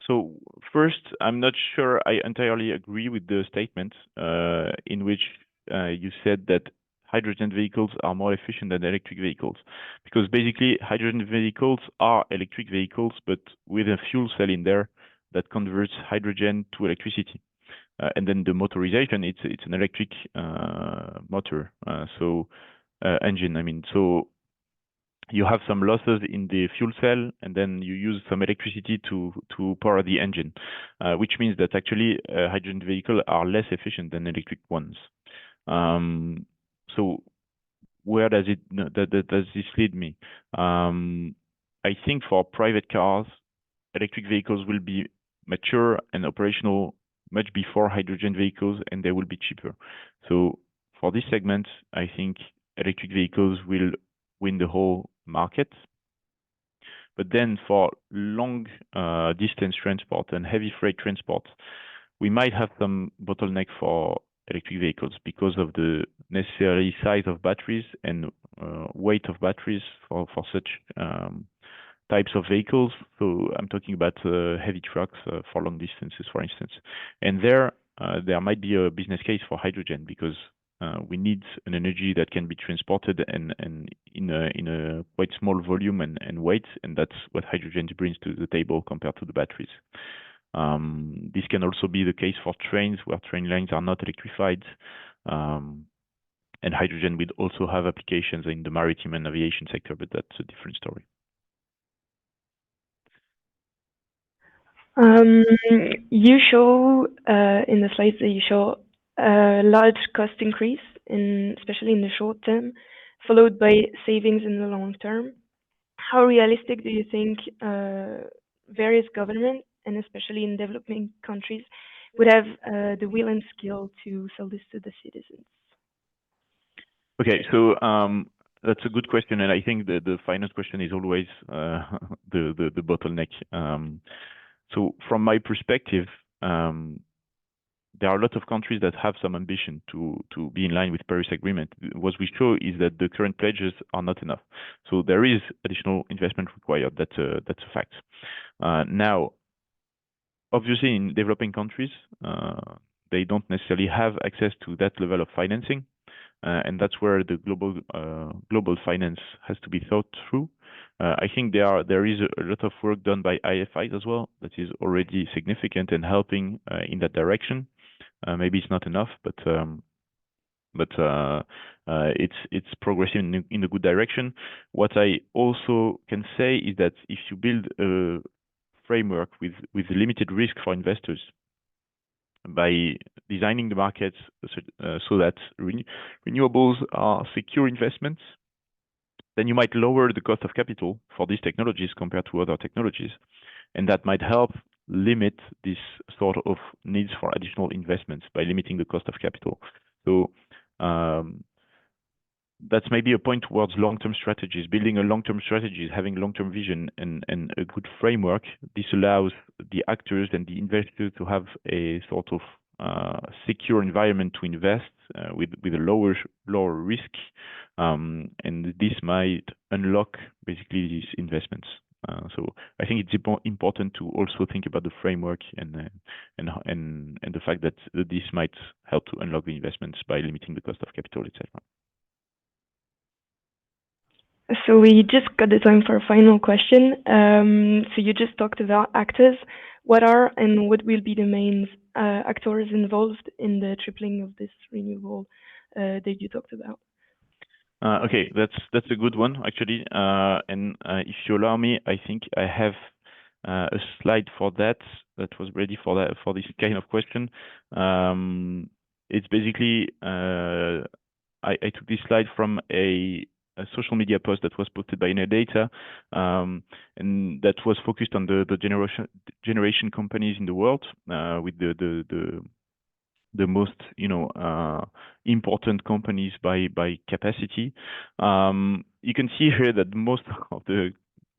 So first, I'm not sure I entirely agree with the statement in which you said that hydrogen vehicles are more efficient than electric vehicles, because basically hydrogen vehicles are electric vehicles, but with a fuel cell in there that converts hydrogen to electricity. And then the motorization, it's an electric motor, engine. I mean, so you have some losses in the fuel cell, and then you use some electricity to power the engine, which means that actually hydrogen vehicles are less efficient than electric ones. So where does this lead me? I think for private cars, electric vehicles will be mature and operational much before hydrogen vehicles, and they will be cheaper. So for this segment, I think electric vehicles will win the whole market. But then for long distance transport and heavy freight transport, we might have some bottleneck for electric vehicles because of the necessary size of batteries and weight of batteries for such types of vehicles. So I'm talking about heavy trucks for long distances, for instance. And there might be a business case for hydrogen, because we need an energy that can be transported and in a quite small volume and weight, and that's what hydrogen brings to the table compared to the batteries. This can also be the case for trains, where train lines are not electrified. And hydrogen would also have applications in the maritime and aviation sector, but that's a different story. You show in the slides that you show a large cost increase, especially in the short term, followed by savings in the long term. How realistic do you think various governments, and especially in developing countries, would have the will and skill to sell this to the citizens? Okay, so that's a good question, and I think the finance question is always the bottleneck. So from my perspective, there are a lot of countries that have some ambition to be in line with Paris Agreement. What we show is that the current pledges are not enough. So there is additional investment required. That's a fact. Now, obviously, in developing countries, they don't necessarily have access to that level of financing, and that's where the global finance has to be thought through. I think there is a lot of work done by IFIs as well that is already significant and helping in that direction. Maybe it's not enough, but it's progressing in a good direction. What I also can say is that if you build a framework with limited risk for investors, by designing the markets so that renewables are secure investments, then you might lower the cost of capital for these technologies compared to other technologies. And that might help limit this sort of needs for additional investments by limiting the cost of capital. So that's maybe a point towards long-term strategies. Building a long-term strategy, having long-term vision and a good framework. This allows the actors and the investors to have a sort of secure environment to invest with a lower risk, and this might unlock basically these investments. So I think it's important to also think about the framework and the fact that this might help to unlock the investments by limiting the cost of capital, etc. So we just got the time for a final question. So you just talked about actors. What are and what will be the main actors involved in the tripling of this renewable that you talked about? Okay, that's a good one actually. And if you allow me, I think I have a slide for that was ready for this kind of question. It's basically I took this slide from a social media post that was posted by Data, and that was focused on the generation companies in the world, with the most important companies by capacity. you can see here that most of the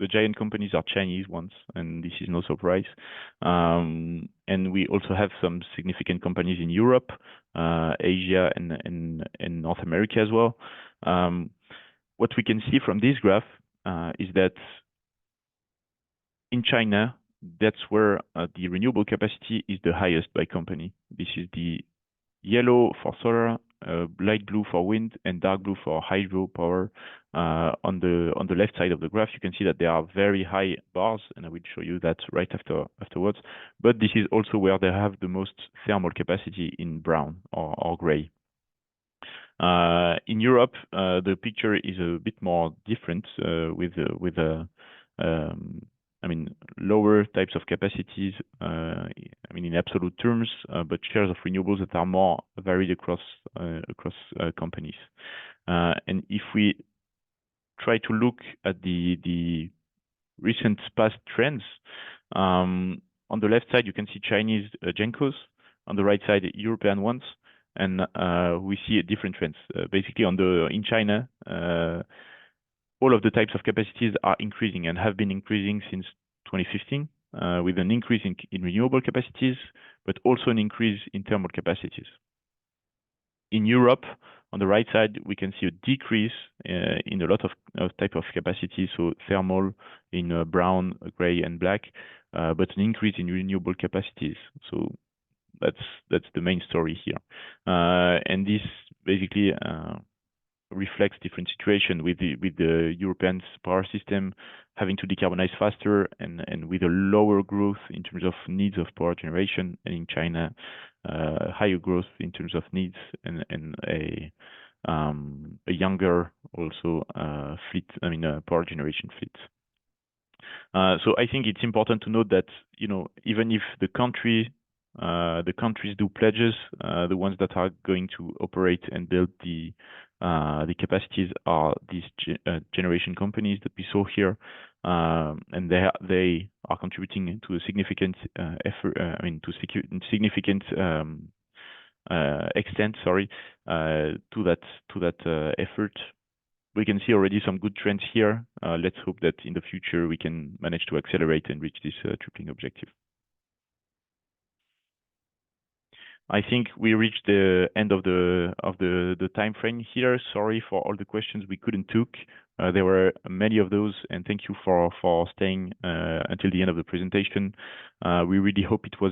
giant companies are Chinese ones, and this is no surprise. And we also have some significant companies in Europe, Asia, and North America as well. What we can see from this graph is that in China, that's where the renewable capacity is the highest by company. This is the yellow for solar, light blue for wind, and dark blue for hydropower. On the left side of the graph, you can see that there are very high bars, and I will show you that right afterwards. But this is also where they have the most thermal capacity in brown or gray. In Europe, the picture is a bit more different with I mean, lower types of capacities, I mean, in absolute terms, but shares of renewables that are more varied across companies. And if we try to look at the recent past trends, on the left side, you can see Chinese Gencos, on the right side, European ones, and we see different trends. Basically, in China, all of the types of capacities are increasing and have been increasing since 2015, with an increase in renewable capacities, but also an increase in thermal capacities. In Europe, on the right side, we can see a decrease in a lot of type of capacities, so thermal in brown, gray, and black, but an increase in renewable capacities. So that's the main story here. And this basically reflects different situation with the European power system having to decarbonize faster and with a lower growth in terms of needs of power generation, and in China, higher growth in terms of needs and a younger also fleet, I mean, power generation fleet. So I think it's important to note that, you know, even if the countries do pledges, the ones that are going to operate and build the capacities are these generation companies that we saw here, and they are contributing to a significant effort. I mean, to significant extent, sorry, to that effort. We can see already some good trends here. Let's hope that in the future we can manage to accelerate and reach this tripling objective. I think we reached the end of the time frame here. Sorry for all the questions we couldn't took. There were many of those, and thank you for staying until the end of the presentation. We really hope it was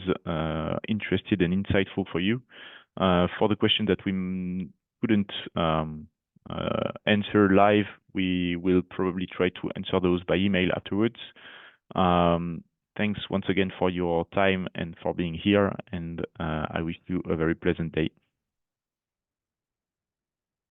interesting and insightful for you. For the question that we couldn't answer live, we will probably try to answer those by email afterwards. Thanks once again for your time and for being here, and I wish you a very pleasant day.